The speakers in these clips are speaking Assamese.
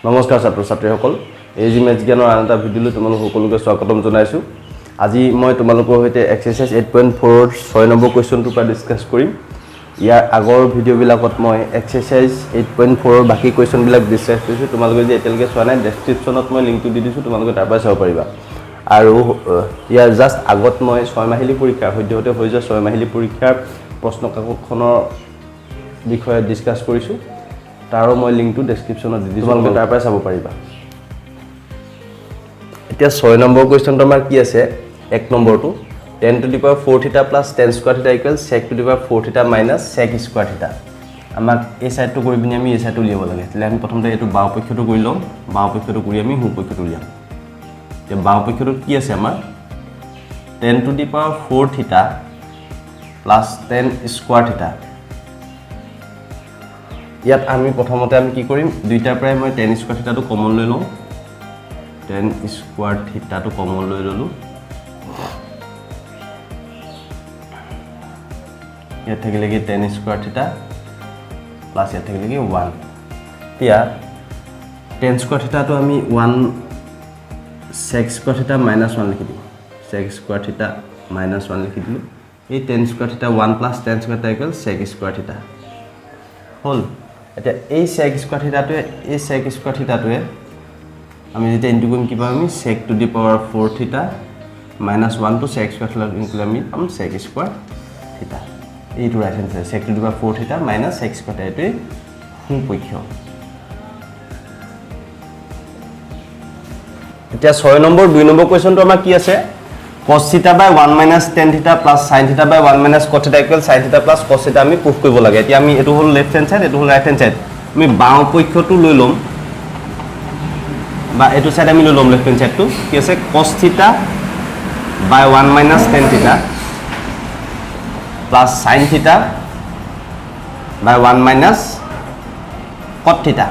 নমস্কাৰ ছাত্ৰ ছাত্ৰীসকল এজি মেথছ জ্ঞানৰ আন এটা ভিডিঅ'লৈ তোমালোক সকলোকে স্বাগতম জনাইছো আজি মই তোমালোকৰ সৈতে এক্সাৰসাইজ 8.4 ৰ 6 নম্বৰ কোৱেশ্চনটোৰ পৰা ডিসকাস কৰিম ইয়াৰ আগৰ ভিডিঅ'বিলাকত মই এক্সাৰসাইজ 8.4 ৰ বাকি কোৱেশ্চনবিলাক ডিসকাস কৰিছো তোমালোকে যদি এতিয়ালৈকে চোৱা নাই ডেসক্ৰিপচনত মই লিংকটো দি দিছো তোমালোকে তাৰ পৰা চাব পাৰিবা আৰু ইয়াৰ জাস্ট আগত মই 6 মাহিলী পৰীক্ষা সদ্যহতে হৈ যোৱা 6 মাহিলী পৰীক্ষাৰ প্ৰশ্ন কাকতখনৰ বিষয়ে ডিসকাস কৰিছো তাৰো মই লিংকটো ডেসক্ৰিপচনত দি দিছো তোমালোকে তাৰ পৰা চাব পাৰিবা এতিয়া 6 নম্বৰ কোৱেশ্চনটো আমাৰ কি আছে 1 নম্বৰটো 10 to the power 4 theta plus 10 square theta equals sec to the power 4 theta minus sec square theta আমাক এই সাইডটো কৰি বিনি আমি এই সাইডটো লিয়াব লাগে তাহলে আমি প্ৰথমতে এটো বাও পক্ষটো কৰি লম বাও পক্ষটো কৰি আমি হু পক্ষটো লিয়াম তে বাও পক্ষটো কি আছে আমাৰ 10 to the power 4 theta plus 10 square theta ইয়াত আমি প্ৰথমতে আমি কি কৰিম দুইটাৰ পৰাই মই 10 স্কয়াৰ থিটাটো কমন লৈ লম 10 স্কয়াৰ থিটাটো কমন লৈ ললো ইয়াত থাকিলে কি 10 স্কয়াৰ থিটা প্লাস ইয়াত থাকিলে কি 1 এতিয়া 10 স্কয়াৰ থিটাটো আমি 1 sec স্কয়াৰ থিটা minus 1 লিখি দিম sec স্কয়াৰ থিটা minus 1 লিখি দিলো এই 10 স্কয়াৰ থিটা 1 plus 10 স্কয়াৰ থিটা equals sec স্কয়াৰ থিটা হল এটা এই sec স্কয়াৰ থিটাটোৱে এই sec স্কয়াৰ থিটাটোৱে আমি যেটা ইনটু কৰিম কি পাম আমি sec to the power 4 থিটা minus 1 to sec স্কয়াৰ থিটা ইনটু আমি পাম sec স্কয়াৰ থিটা এইটো right answer sec to the power 4 থিটা minus sec স্কয়াৰ থিটা এইটো সমপক্ষ এতিয়া 6 নম্বৰ 2 নম্বৰ কোৱেশ্চনটো আমাৰ কি আছে cos theta by 1 minus tan theta plus sin theta by 1 minus cos theta equals sin theta plus cos theta আমি প্ৰুফ কৰিব লাগে এতিয়া আমি এটো হল লেফট হ্যান্ড সাইড এটো হল রাইট হ্যান্ড সাইড আমি বাও পক্ষটো লৈ লম বা এটো সাইড আমি লৈ লম লেফট হ্যান্ড সাইডটো কি আছে cos theta by 1 minus tan theta plus sin theta by 1 minus cot theta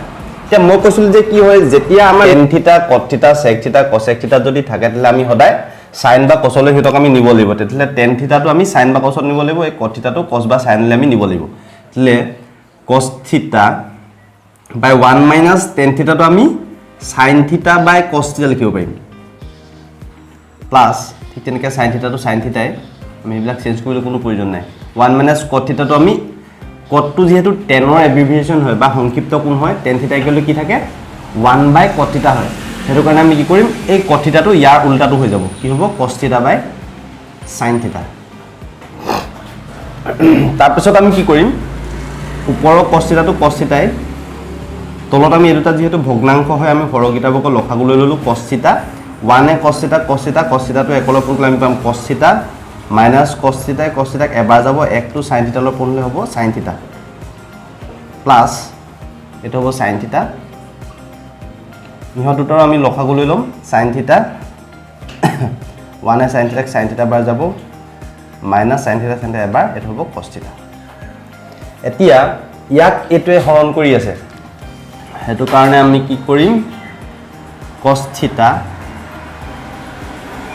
এতিয়া মই কৈছিল যে কি হয় যেতিয়া আমাৰ tan theta cot theta sec theta cosec theta যদি থাকে তাহলে আমি সদায় sin বা cos লৈ হিতক আমি নিব লাগিব তেতলে tan theta টো আমি sin বা cos নিব লাগিব এই cot theta টো cos বা sin লৈ আমি নিব লাগিব তেতলে cos theta by 1 minus tan theta টো আমি sin theta by cos theta লিখিব পাৰিম প্লাস ঠিক তেনেকৈ sin theta টো sin theta আমি এইবিলাক চেঞ্জ কৰিলে কোনো প্ৰয়োজন নাই 1 minus cot theta টো আমি cot টো যেহেতু tan ৰ এব্ৰিভিয়েচন হয় বা সংক্ষিপ্ত কোণ হয় tan theta ইকুৱেল কি থাকে 1 by cot theta হয় হেতু কাৰণে আমি কি কৰিম এই cot theta টো ইয়াৰ উল্টাটো হৈ যাব কি হ'ব cos theta by sin theta তাৰ পিছত আমি কি কৰিম ওপৰৰ cos theta টো cos theta তলত আমি এটো যেহেতু ভগ্নাংশ হয় আমি হৰগিতাবক লখাগু লৈ ললো cos theta 1 এ cos theta cos theta cos theta টো একলৰ পুনলে আমি পাম cos theta minus cos theta cos theta এবাৰ যাব 1 to sin theta লৰ পুনলে হ'ব sin theta প্লাস এটো হ'ব sin theta ইহ দুটাৰ আমি লখাগু লৈ লম sin theta 1 এ sin theta বাৰ যাব minus sin theta এবাৰ এটো হ'ব cos theta এতিয়া ইয়াক এটোৱে হৰণ কৰি আছে হেতু কাৰণে আমি কি কৰিম cos theta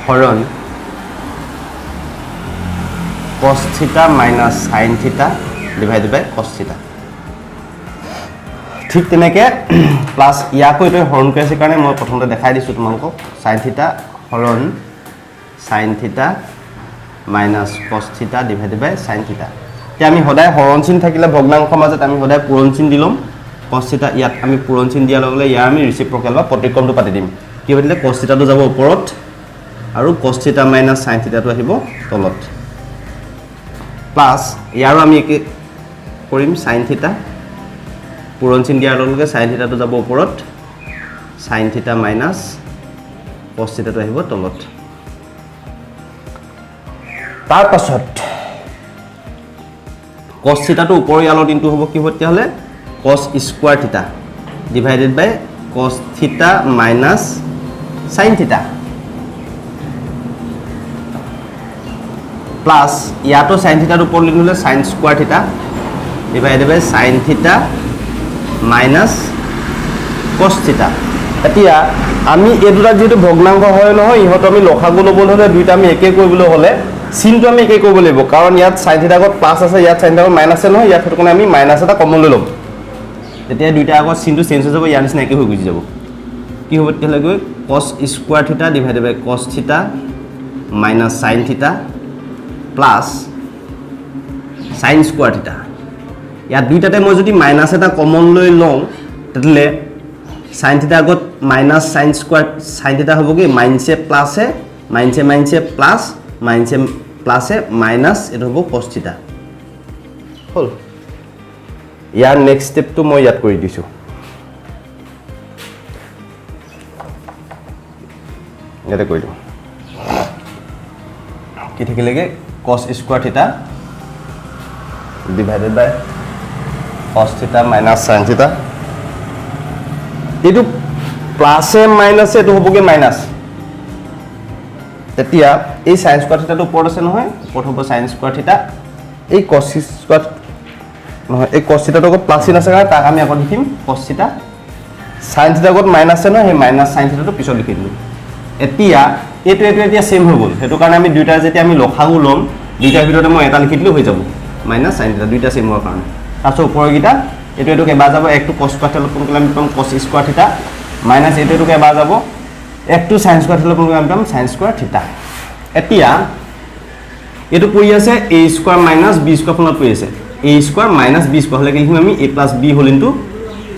হৰণ cos theta minus sin theta divided by cos theta ঠিক তেনেকৈ প্লাস ইয়াকো এটো হৰণ কৰি আছে কাৰণে মই প্ৰথমতে দেখাই দিছো তোমালোকক sin theta হৰণ sin theta minus cos theta divided by sin theta তে আমি সদায় হৰণ চিন থাকিলে ভগ্নাংশ মাজত আমি সদায় পূৰণ চিন দিলম cos theta ইয়াত আমি পূৰণ চিন দিয়া লগলে ইয়াৰ আমি ৰেচিপ্ৰকেল বা প্ৰতিক্ৰমটো পাতি দিম কি হলে cos theta টো যাব ওপৰত আৰু cos theta minus sin theta টো আহিব তলত প্লাস ইয়াৰো আমি একে কৰিম sin theta পূৰণ চিন দিয়াৰ লগলে sin theta টো যাব ওপৰত sin theta minus cos theta টো আহিব তলত তাৰ পাছত cos theta টো ওপৰ ইয়ালত ইনটু হ'ব কি হতে হলে cos square theta divided by cos theta minus sin theta plus ইয়াতো sin theta ৰ ওপৰ লিখলে sin square theta divided by sin theta minus cos theta এতিয়া আমি এই দুটা যেটো ভগ্নাংশ হয় নহয় ইহত আমি লখাগু লবল হলে দুইটা আমি একে কৰিবলৈ হলে চিনটো আমি একে কৰিব লাগিব কাৰণ ইয়াত sin theta গত প্লাস আছে ইয়াত sin theta গত মাইনাস আছে নহয় ইয়াত হেতু কাৰণে আমি মাইনাস এটা কমন লৈ লম তেতিয়া দুইটা আগত চিনটো চেঞ্জ হৈ যাব ইয়াৰ নিচিনা একে হৈ গুচি যাব কি হ'ব তেতিয়াহ'লে গৈ cos স্কয়াৰ থিটা ডিভাইডেড বাই cos থিটা মাইনাস sin থিটা প্লাস sin স্কয়াৰ থিটা ইয়াত দুইটাতে মই যদি মাইনাস এটা কমন লৈ লওঁ তেতিয়াহ'লে sin থিটা আগত মাইনাস sin স্কয়াৰ sin থিটা হ'ব কি মাইনাসে প্লাসে মাইনাসে প্লাস মাইনাসে প্লাসে মাইনাস এটা হ'ব cos থিটা হল ইয়াৰ নেক্সট স্টেপটো মই ইয়াত কৰি দিছো ইয়াতে কৰি দিওঁ কি থাকিলেগে cos স্কয়াৰ থিটা ডিভাইডেড বাই cos থিটা মাইনাস sin থিটা এইটো প্লাসে মাইনাসে এটো হ'বগে মাইনাস তেতিয়া এই sin স্কয়াৰ থিটাটো ওপৰত আছে নহয় ওপৰত হ'ব sin স্কয়াৰ থিটা এই cos স্কয়াৰ নহয় এই cos থিটাটো আগত প্লাস চিন আছে কাৰণে তাক আমি আগত লিখিম cos থিটা sin থিটা আগত মাইনাস আছে নহয় সেই মাইনাস sin থিটাটো পিছত লিখি দিলো এতিয়া এটো এতিয়া সেম হৈ গ'ল হেতু কাৰণে আমি দুইটা যেতিয়া আমি লখাগু লম দুইটাৰ ভিতৰতে মই এটা লিখি দিলো হৈ যাব মাইনাস sin থিটা দুইটা সেম হোৱাৰ কাৰণে তাৰপিছত ওপৰৰ গিটা এটো কেবা যাব একটো cos স্কয়াৰ থিটা কোন আমি পাম cos স্কয়াৰ থিটা মাইনাস এটো কেবা যাব একটো sin স্কয়াৰ থিটা কোন আমি পাম sin স্কয়াৰ থিটা এতিয়া এটো পৰি আছে a square minus b square ফলত পৰি আছে a square minus b square হলে কি লিখিম আমি a plus b whole into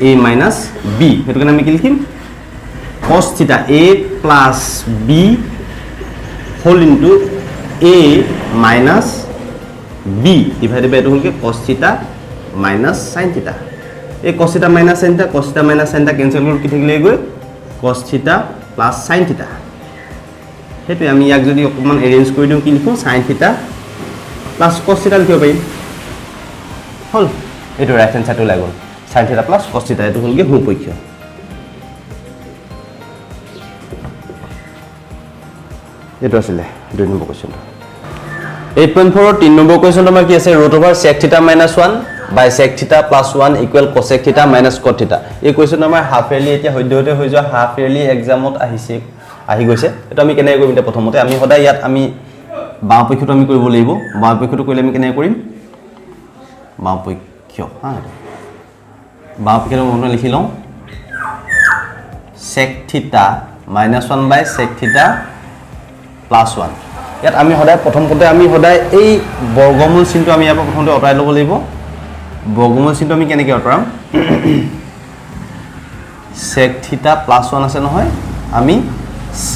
a minus b হেতু কাৰণে আমি কি লিখিম cos theta a plus b whole into a minus b divided by cos theta minus sin theta a cos theta minus sin theta cancel kor ki thakile goi cos theta plus sin theta hetu ami yak jodi okman arrange kori diu ki likho sin theta plus cos theta likho pai hol etu right hand side to lagol sin theta plus cos theta etu holge humpoikya এটো আছিল 2 নম্বৰ কোৱেশ্চন 8.4 ৰ 3 নম্বৰ কোৱেশ্চন আমাৰ কি আছে √ over sec θ - 1 by sec θ + 1 = cosec θ - cot θ এই কোৱেশ্চন আমাৰ হাফ ইয়াৰলি এতিয়া সদ্যহতে হৈ যোৱা হাফ ইয়াৰলি এক্সামত আহি গৈছে এটো আমি কেনে কৰিম এতিয়া প্ৰথমতে আমি সদায় ইয়াত আমি বাও পক্ষটো আমি কৰিব লাগিব বাও পক্ষটো কৰিলে আমি কেনে কৰিম বাও পক্ষ হা বাও পক্ষটো মনত লিখি লওঁ sec θ - 1 by sec θ plus 1 ইয়াত আমি সদায় প্ৰথমতে আমি সদায় এই বৰ্গমূল চিনটো আমি ইয়াৰ প্ৰথমতে অতৰাই ল'ব লাগিব বৰ্গমূল চিনটো আমি কেনেকৈ অতৰাম sec θ plus 1 আছে নহয় আমি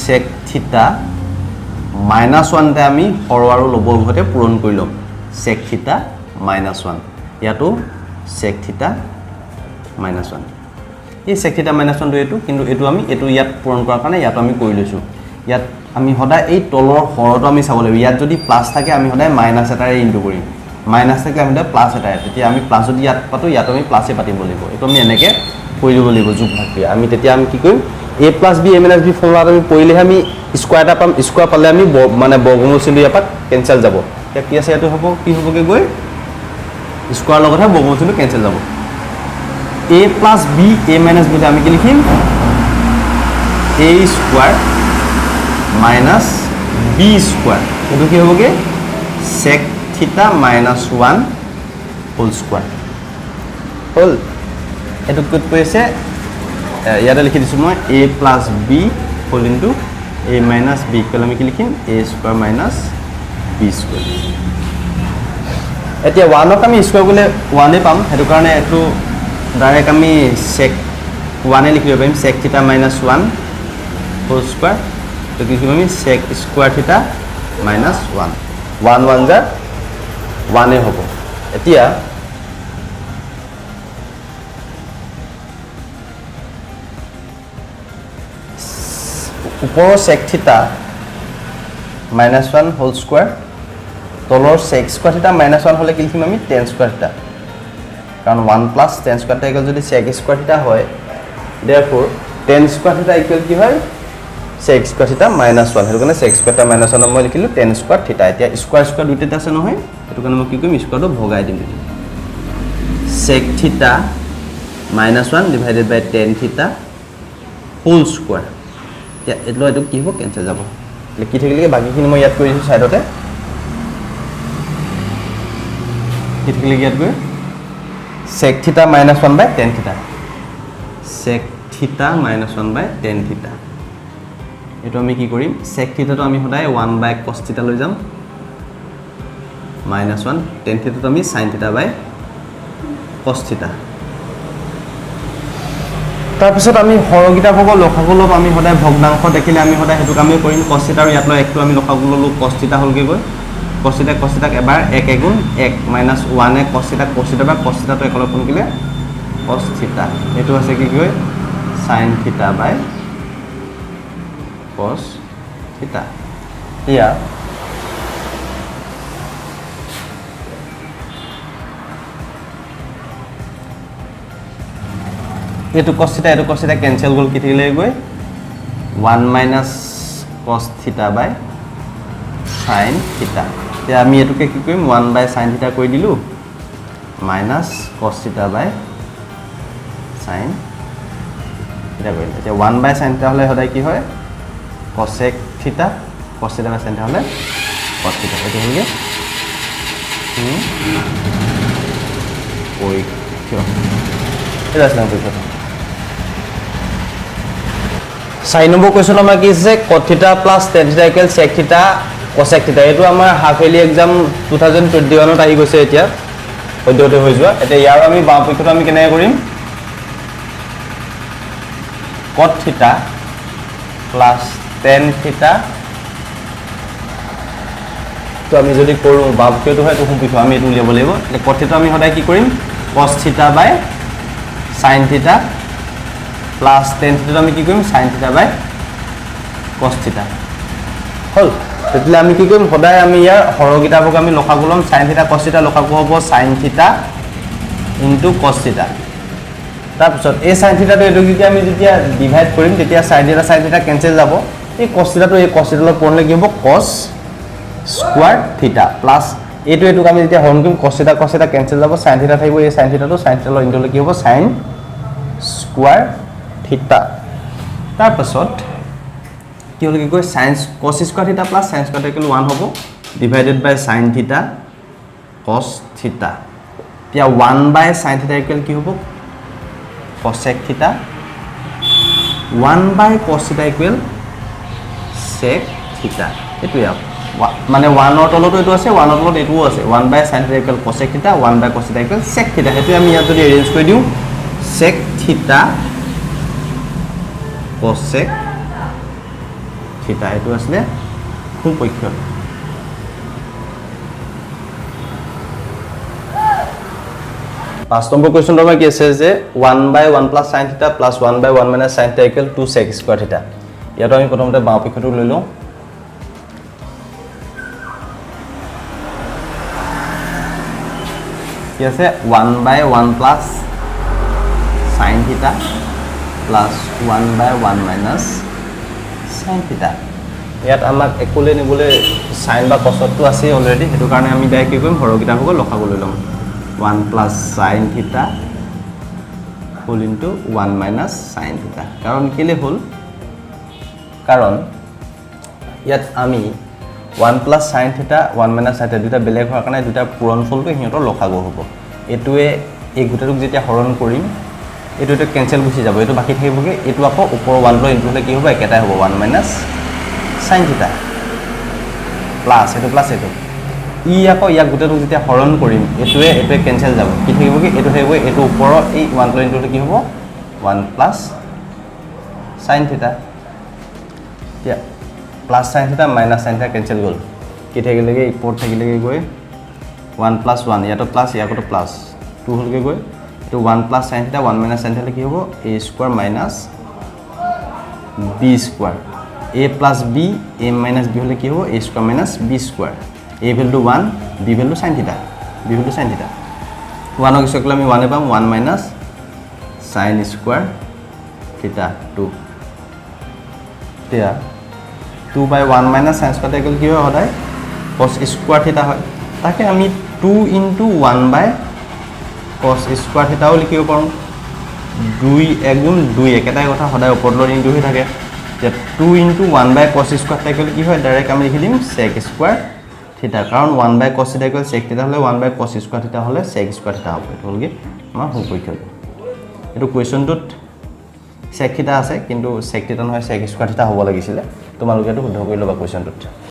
sec θ - 1 তে আমি হৰ আৰু লবৰ ঘৰতে পূৰণ কৰি ল'ম sec θ - 1 ইয়াতো sec θ - 1 এই sec θ - 1 টো এটো কিন্তু এটো আমি এটো ইয়াত পূৰণ কৰাৰ কাৰণে ইয়াত আমি কৰি লৈছো ইয়াত আমি সদায় এই তলৰ হৰটো আমি চাব লাগিব ইয়াত যদি প্লাস থাকে আমি সদায় মাইনাস এটাৰে ইনটু কৰিম মাইনাস থাকে আমি প্লাস এটাৰে তেতিয়া আমি প্লাস যদি ইয়াত পাতো ইয়াত আমি প্লাসে পাতিব লাগিব এটো আমি এনেকে কৰি দিব লাগিব যোগ ভাগকে আমি তেতিয়া আমি কি কৰিম a + b a - b ফৰ্মুলাত আমি পঢ়িলেহে আমি স্কয়াৰ এটা পাম স্কয়াৰ পালে আমি মানে বৰ্গমূল চিনটো ইয়াত কেনসেল যাব এতিয়া কি আছে এটো হ'ব কি হ'বগে গৈ স্কয়াৰ লগতহে বৰ্গমূল চিনটো কেনসেল যাব a + b a - b আমি কি লিখিম a square minus b square এটো কি হবগে sec θ minus 1 whole square হল এটো কত পইছে ইয়াতে লিখি দিছো মই a plus b whole into a minus b equal আমি কি লিখিম a square minus b square এতিয়া 1 ক আমি স্কয়াৰ কৰিলে 1 এ পাম হেতু কাৰণে এটো ডাইৰেক্ট আমি sec 1 এ লিখিব পাৰিম sec θ minus 1 whole square তো কি আমি sec স্কয়াৰ θ minus 1 1 1 যা 1 এ হ'ব এতিয়া ওপৰৰ sec θ minus 1 whole square তলৰ sec স্কয়াৰ θ minus 1 হলে কি লিখিম আমি tan স্কয়াৰ θ কাৰণ 1 plus tan স্কয়াৰ θ ইকুৱেল যদি sec স্কয়াৰ θ হয় therefore tan স্কয়াৰ θ ইকুৱেল কি হয় sec স্কয়াৰ θ minus 1 হেতু কাৰণে sec স্কয়াৰ θ minus 1 মই লিখিলো tan স্কয়াৰ θ এতিয়া স্কয়াৰ স্কয়াৰ দুইটা আছে নহয় হেতু কাৰণে মই কি কৰিম স্কয়াৰটো ভগাই দিম sec θ minus 1 divided by tan θ whole square এতিয়া এটো কি হ'ব কেনসেল যাব লিখি থাকিলে বাকিখিনি মই ইয়াত কৰি দিছো সাইডতে কি থাকিলে ইয়াত গৈ sec theta minus 1 by tan theta sec theta minus 1 by tan theta এটো আমি কি কৰিম sec theta তো আমি সদায় 1 by cos theta লৈ যাম minus 1 tan theta তো আমি sin theta by cos theta তাৰ পিছত আমি হৰগিটা ভগ লখাগু লব আমি সদায় ভগ্নাংশ দেখিলে আমি সদায় হেতু কামে কৰিম cos theta আৰু ইয়াত একটো আমি লখাগু ললো cos theta হলগে গৈ cos theta এবাৰ 1 গুণ 1 minus 1 এ cos theta বা cos theta তো একলগ কোন কিলে cos theta এটো আছে কি গৈ sin theta by cos theta ইয়া এটো cos theta cancel গল কি থাকিলে গৈ 1 minus cos theta by sin theta তে আমি এটোকে কি কৰিম 1 by sin theta কৈ দিলু minus cos theta by sin theta কৈ দিলু তে 1 by sin theta হলে হদাই কি হয় cosec theta cos theta by sin theta হলে cos theta এটো হলগে ওই কিয় এটা আসলে পৰীক্ষা 4 নম্বৰ কোৱেশ্চন আমাৰ কি আছে cot theta plus tan theta equals sec theta cosec theta এটো আমাৰ হাফ ইয়াৰলি एग्जाम 2021 ত আহি গৈছে এতিয়া পদ্ধতি হৈ যোৱা এটা ইয়াৰ আমি বাম পক্ষটো আমি কেনে কৰিম cot theta plus tan theta তো আমি যদি কৰো বাম পক্ষটো হয় তো হুম পক্ষ আমি এটো উলিয়াব লাগিব এটা cot theta আমি সদায় কি কৰিম cos theta by sin theta plus tan theta আমি কি কৰিম sin theta by cos theta হল তেতলে আমি কি কৰিম সদায় আমি ইয়াৰ হৰগিটাবক আমি লখাগুলম sin theta cos theta লখাগু হ'ব sin theta into cos theta তাৰ পিছত এই sin theta তো এটো কি আমি যেতিয়া ডিভাইড কৰিম তেতিয়া sin theta কেনসেল যাব এই cos theta তো এই cos theta ল পৰলে কি হ'ব cos স্কয়াৰ theta plus এটো আমি যেতিয়া হৰণ কৰিম cos theta কেনসেল যাব sin theta থাকিব এই sin theta তো sin theta ল ইনটু কি হ'ব sin স্কয়ার theta তাৰ পাছত কি হল কি কয় sin cos square theta plus sin square theta 1 হ'ব divided by sin theta cos theta এতিয়া 1 by sin theta equal কি হ'ব cosec theta 1 by cos theta equal sec theta এটো মানে 1 ৰ তলতো এটো আছে 1 ৰ তলত এটো আছে 1 by sin theta equal cosec theta 1 by cos theta equal sec theta হেতু আমি ইয়াত যদি এৰেঞ্জ কৰি দিও sec theta cosec theta এটো আসলে খুব পক্ষ 5 নম্বৰ কোৱেশ্চন আমাৰ কি আছে যে 1 by 1 plus sin theta plus 1 by 1 minus sin theta equal 2 sec square theta ইয়াত আমি প্ৰথমতে বাম পক্ষটো লৈ লওঁ কি আছে 1 by 1 plus sin theta plus 1 by 1 minus sin theta ইয়াত আমাক একলে নিবলে sin বা cos তো আছে অলৰেডি হেতু কাৰণে আমি ডাইৰেক্ট কি কৰিম হৰগিটা হক লখাব লৈ লম 1 plus sin theta whole into 1 minus sin theta কাৰণ কিলে হল কাৰণ ইয়াত আমি 1 plus sin theta 1 minus sin theta দুটা বেলেগ হোৱাৰ কাৰণে দুটা পূৰণফলটো হিহঁতৰ লখাব হ'ব এটোৱে এই গুটাটোক যেতিয়া হৰণ কৰিম এটো কেনসেল গুছি যাব এটো বাকি থাকিবগে এটো আকৌ ওপৰ 1 ৰ ইনটু হলে কি হ'ব একেটাই হ'ব 1 minus sin theta plus এটো plus এটো ই আকৌ ইয়াক গুটাটো যেতিয়া হৰণ কৰিম এটোৱে কেনসেল যাব কি থাকিবগে এটো থাকিব এটো ওপৰ এই 1 ৰ ইনটু হলে কি হ'ব 1 plus sin theta এতিয়া plus sin theta minus sin theta cancel গল কি থাকিলেগে ওপৰ থাকিলেগে গৈ 1 plus 1 ইয়াটো plus ইয়াকটো plus 2 হলগে গৈ এটো 1 plus sin theta 1 minus sin theta কি হ'ব a square minus b square a plus b a minus b হলে কি হ'ব a square minus b square a value 1 b value sin theta 1 ক সকলে আমি 1 এ পাম 1 minus sin square theta 2 Tiya 2 by 1 minus sin square theta কি হয় হদাই cos square theta হয় তাকে আমি 2 into 1 by cos square theta ও লিখিব পাৰো 2 এগুণ 2 একেটাই কথা হদাই ওপৰলৈ ইনটু হৈ থাকে যে 2 into 1 by cos square theta কি হয় ডাইৰেক্ট আমি লিখি দিম sec square theta কাৰণ 1 by cos theta equal sec theta হলে 1 by cos square theta হলে sec square theta হবে এটো হলগে আমাৰ হ'ল পৰীক্ষাটো এইটো কুৱেশ্যনটোত sec থিটা আছে কিন্তু sec থিটা নহয় sec স্কয়াৰ থিটা হ'ব লাগিছিলে তোমালোকে এইটো শুদ্ধ কৰি ল'বা কুৱেশ্যনটোত